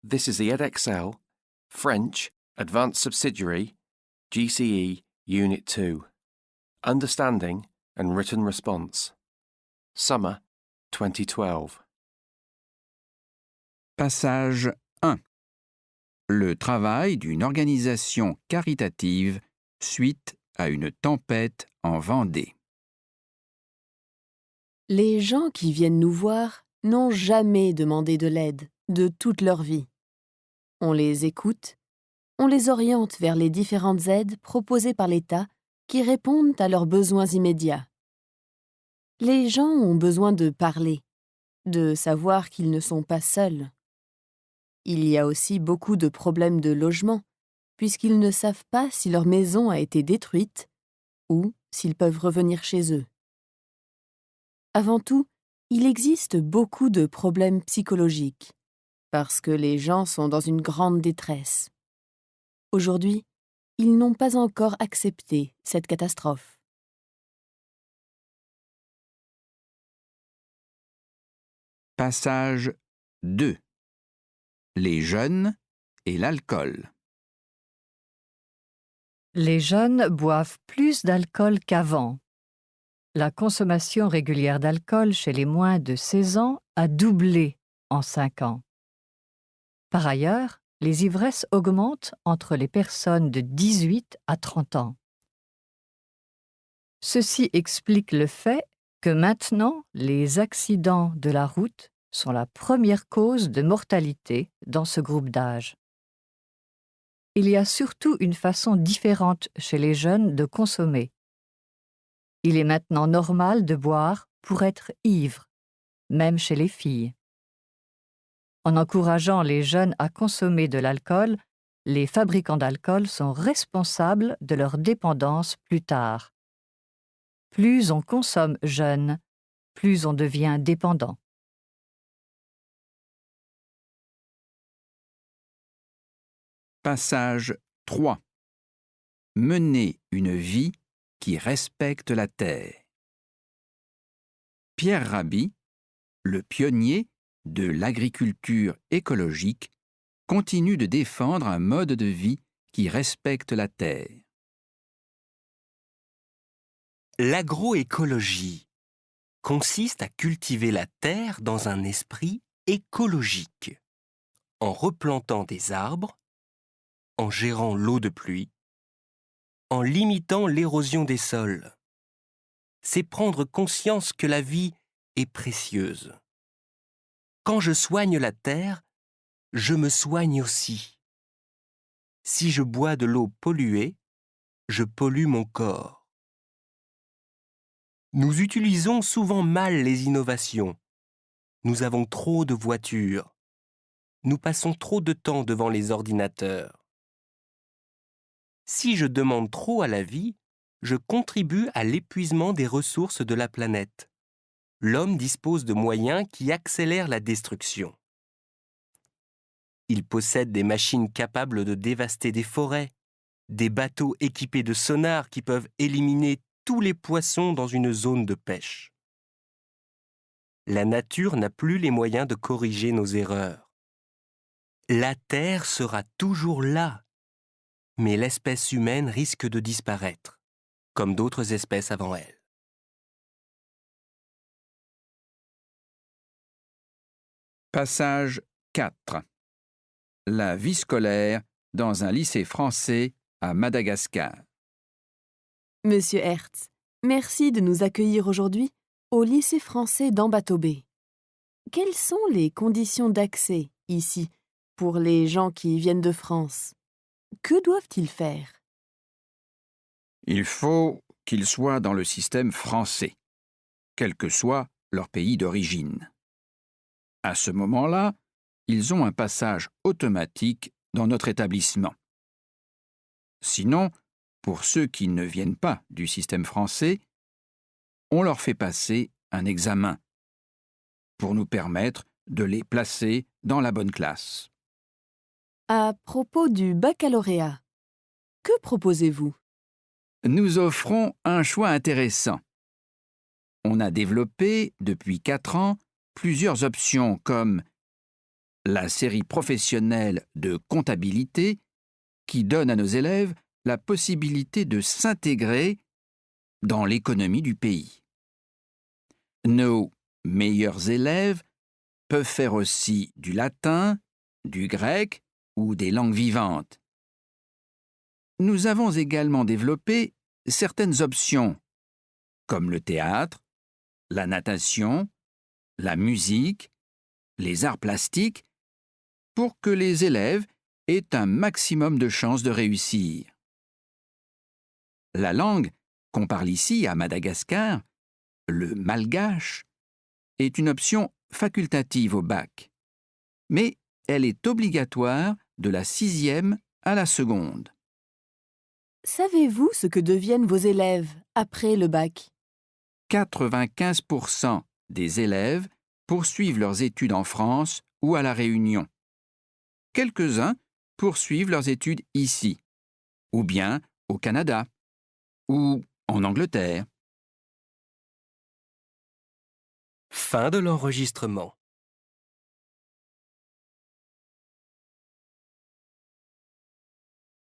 This is the EdXL, French, Advanced Subsidiary, GCE, Unit 2. Understanding and Written Response. Summer 2012. Passage 1. Le travail d'une organisation caritative suite à une tempête en Vendée. Les gens qui viennent nous voir n'ont jamais demandé de l'aide de toute leur vie. On les écoute, on les oriente vers les différentes aides proposées par l'État qui répondent à leurs besoins immédiats. Les gens ont besoin de parler, de savoir qu'ils ne sont pas seuls. Il y a aussi beaucoup de problèmes de logement, puisqu'ils ne savent pas si leur maison a été détruite ou s'ils peuvent revenir chez eux. Avant tout, il existe beaucoup de problèmes psychologiques, parce que les gens sont dans une grande détresse. Aujourd'hui, ils n'ont pas encore accepté cette catastrophe. Passage 2. Les jeunes et l'alcool. Les jeunes boivent plus d'alcool qu'avant. La consommation régulière d'alcool chez les moins de 16 ans a doublé en 5 ans. Par ailleurs, les ivresses augmentent entre les personnes de 18 à 30 ans. Ceci explique le fait que maintenant, les accidents de la route sont la première cause de mortalité dans ce groupe d'âge. Il y a surtout une façon différente chez les jeunes de consommer. Il est maintenant normal de boire pour être ivre, même chez les filles. En encourageant les jeunes à consommer de l'alcool, les fabricants d'alcool sont responsables de leur dépendance plus tard. Plus on consomme jeune, plus on devient dépendant. Passage 3. Mener une vie qui respecte la terre. Pierre Rabhi, le pionnier de l'agriculture écologique, continue de défendre un mode de vie qui respecte la terre. L'agroécologie consiste à cultiver la terre dans un esprit écologique, en replantant des arbres, en gérant l'eau de pluie, en limitant l'érosion des sols. C'est prendre conscience que la vie est précieuse. Quand je soigne la terre, je me soigne aussi. Si je bois de l'eau polluée, je pollue mon corps. Nous utilisons souvent mal les innovations. Nous avons trop de voitures. Nous passons trop de temps devant les ordinateurs. Si je demande trop à la vie, je contribue à l'épuisement des ressources de la planète. L'homme dispose de moyens qui accélèrent la destruction. Il possède des machines capables de dévaster des forêts, des bateaux équipés de sonars qui peuvent éliminer tous les poissons dans une zone de pêche. La nature n'a plus les moyens de corriger nos erreurs. La Terre sera toujours là, mais l'espèce humaine risque de disparaître, comme d'autres espèces avant elle. Passage 4. La vie scolaire dans un lycée français à Madagascar. Monsieur Hertz, merci de nous accueillir aujourd'hui au lycée français d'Ambatobé. Quelles sont les conditions d'accès ici pour les gens qui viennent de France? Que doivent-ils faire? Il faut qu'ils soient dans le système français, quel que soit leur pays d'origine. À ce moment-là, ils ont un passage automatique dans notre établissement. Sinon, pour ceux qui ne viennent pas du système français, on leur fait passer un examen pour nous permettre de les placer dans la bonne classe. À propos du baccalauréat, que proposez-vous? Nous offrons un choix intéressant. On a développé, depuis 4 ans, plusieurs options comme la série professionnelle de comptabilité qui donne à nos élèves la possibilité de s'intégrer dans l'économie du pays. Nos meilleurs élèves peuvent faire aussi du latin, du grec ou des langues vivantes. Nous avons également développé certaines options, comme le théâtre, la natation, la musique, les arts plastiques, pour que les élèves aient un maximum de chances de réussir. La langue qu'on parle ici à Madagascar, le malgache, est une option facultative au bac, mais elle est obligatoire de la 6e à la seconde. Savez-vous ce que deviennent vos élèves après le bac? 95% des élèves poursuivent leurs études en France ou à La Réunion. Quelques-uns poursuivent leurs études ici, ou bien au Canada, ou en Angleterre. Fin de l'enregistrement.